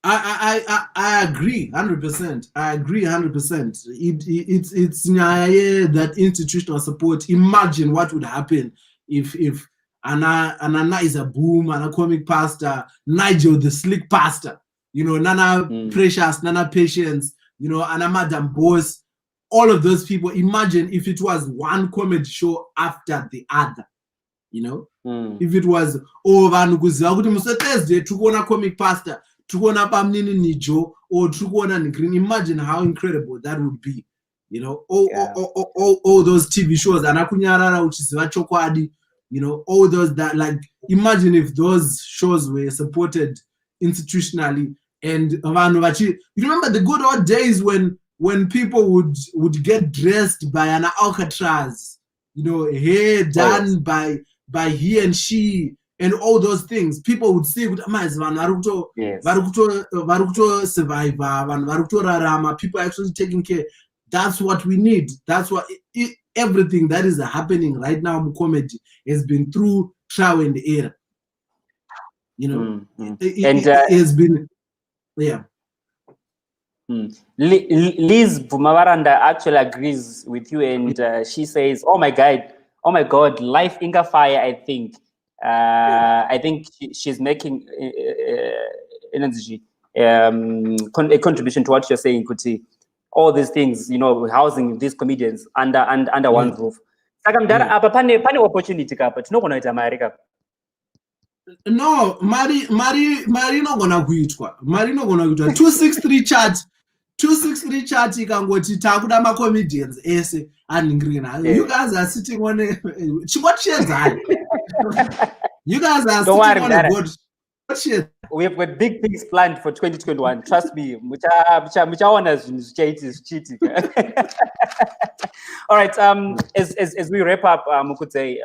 I agree 100%. I agree 100%. It's that institutional support. Imagine what would happen if Anna is a boom, Anna comic pastor, Nigel the slick pastor, Nana Precious, Nana Patience, Anna Madam Boss, all of those people. Imagine if it was one comedy show after the other. If it was Thursday to comic pastor, Tukona Pamnini Nijo or Tukona Green. Imagine how incredible that would be. All those TV shows, Anakunyara, which is Vachokwadi, all those that, like, imagine if those shows were supported institutionally. And you remember the good old days when when people would get dressed by an Alcatraz, you know, hair done by he and she and all those things, people would say, Varukuto survivor, Varukuto rarama, people actually taking care. That's what we need. That's what everything that is happening right now in comedy has been through trial and error. You know, it has been, yeah. Liz Bumavaranda actually agrees with you, and she says, "Oh my God, life Inga Fire." I think she's making energy a contribution to what you're saying, Kuti. All these things, you know, housing these comedians under one roof. Pane opportunity kapa tinogona kuita mari kapa. No, mari inogona kuitwa. Mari inogona kuitwa 263 chart. 263 chart ikangoti takuda ma comedians ese aningirina. You guys are sitting on a what shares are. You guys are Don't sitting worry, on a good shit. We have got big things planned for 2021. Trust me. Cheating. All right. As we wrap up, Mukudzei,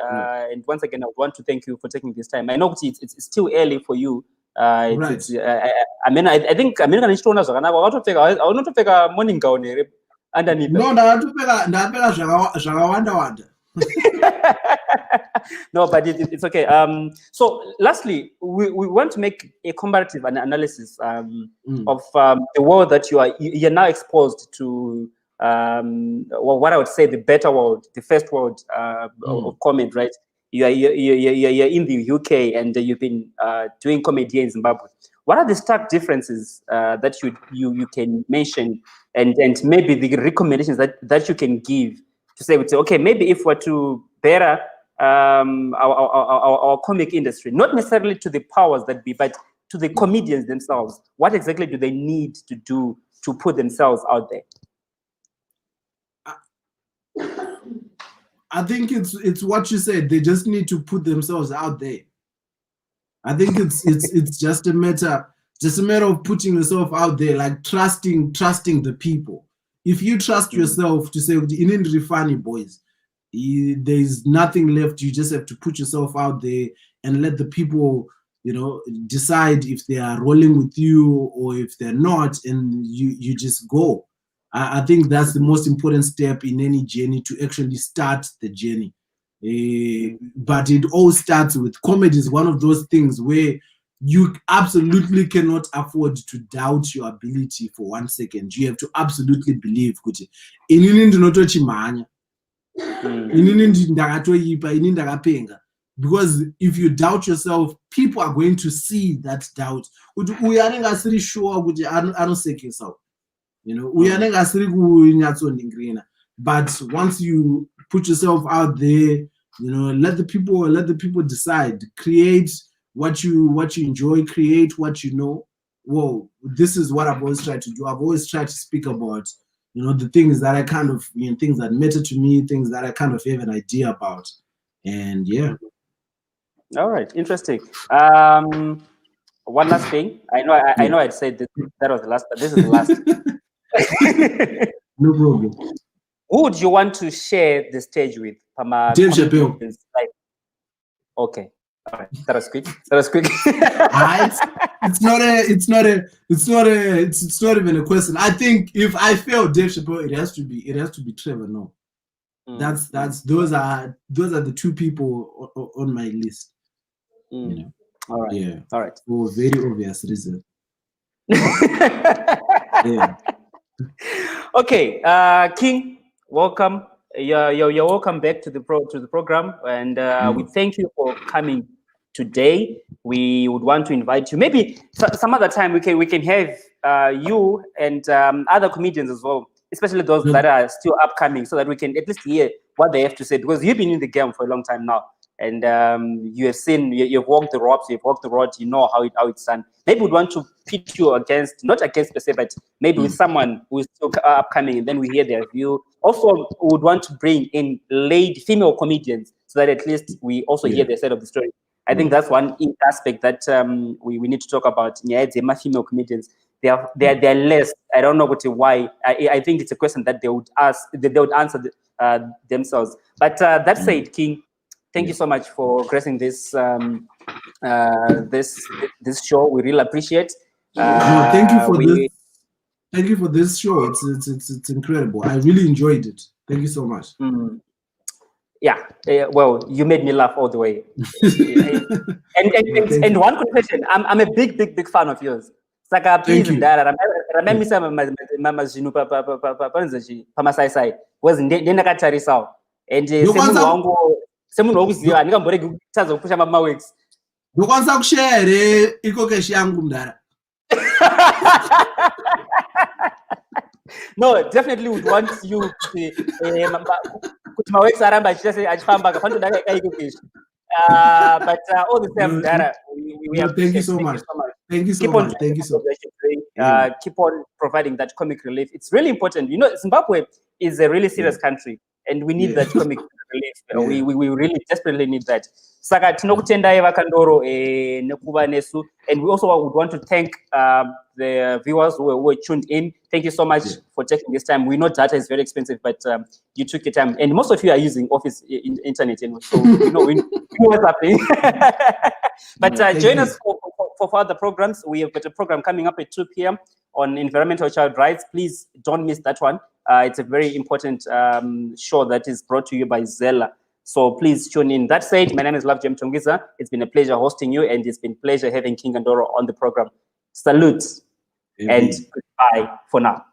and once again, I want to thank you for taking this time. I know it's still early for you. Right. I mean, I think I'm going to take a morning gown underneath. No, ndapeka zvakawanda. No, but it's okay. So lastly, we want to make a comparative analysis of the world that you're now exposed to. What I would say the better world, the first world of comedy, right? You're in the UK and you've been doing comedy in Zimbabwe. What are the stark differences that you can mention, and maybe the recommendations that you can give to say, okay, maybe if we're to better our comic industry, not necessarily to the powers that be, but to the comedians themselves, what exactly do they need to do to put themselves out there? I think it's what you said. They just need to put themselves out there. I think it's just a matter of putting yourself out there, like trusting the people. If you trust yourself to say, "In funny boys," there's nothing left. You just have to put yourself out there and let the people, you know, decide if they are rolling with you or if they're not, and you just go. I think that's the most important step in any journey, to actually start the journey. But it all starts with comedy. Is one of those things where you absolutely cannot afford to doubt your ability for 1 second. You have to absolutely believe, kuti inini ndinotochimhanya, inini ndakatoipa, inini ndakapenga. Because if you doubt yourself, people are going to see that doubt. Kuti uyu anenge asiri sure kuti anosekesa. You know, we are not. But once you put yourself out there, you know, let the people decide. Create what you enjoy. Create what you know. Whoa, this is what I've always tried to do. I've always tried to speak about, you know, the things that I kind of, you know, things that matter to me, things that I kind of have an idea about, and yeah. All right, interesting. One last thing. I know I'd said that was the last, but this is the last. No problem. Who would you want to share the stage with? Dave Chappelle. Okay. All right. That was quick. It's not even a question. I think if I fail Dave Chappelle, it has to be Trevor. No. Those are the two people on my list. You know? All right. Yeah. All right. For very obvious reason. Yeah. Okay, King, welcome. You're welcome back to the program, and we thank you for coming today. We would want to invite you. Maybe some other time we can have you and other comedians as well, especially those that are still upcoming, so that we can at least hear what they have to say, because you've been in the game for a long time now. And you have seen, you've walked the ropes, you've walked the road, you know how it's done. Maybe we'd want to pit you against, not against per se, but maybe with someone who is still upcoming, and then we hear their view. Also, we would want to bring in female comedians, so that at least we also hear their side of the story. I think that's one aspect that we need to talk about. Yeah, female comedians. they're less. I don't know why. I think it's a question that they would ask. They would answer themselves. But that said, King, thank you so much for gracing this this show. We really appreciate. No, thank you for this. Thank you for this show. It's incredible. I really enjoyed it. Thank you so much. Yeah, well, you made me laugh all the way. and one confession, I'm a big fan of yours. Saka, please, remember some mama zinu pama sai was ndenda katarisa and semunhu wokuziva andingamboregi kutaza kupusha mama works ndokwanisa kushare iko keshi yangu mdara. No, definitely would want you kuti maworks aramba achifamba kafantoda kaiko keshi. But all the same, Dara, we thank you so much. Thank you so much. Thank you so much. Keep on providing that comic relief. It's really important. You know, Zimbabwe is a really serious country, and we need that comic relief. We really desperately need that. Saka tinokutenda Eva Kandoro nekuba nesu, and we also would want to thank the viewers who were tuned in. Thank you so much for taking this time. We know data is very expensive, but you took your time, and most of you are using office internet, so you know what's happening. But join us for further programs. We have got a program coming up at 2 p.m. on environmental child rights. Please don't miss that one. It's a very important show that is brought to you by Zella. So please tune in. That said, my name is Lovejoy Mtongiza. It's been a pleasure hosting you, and it's been a pleasure having King Kandoro on the program. Salute and goodbye for now.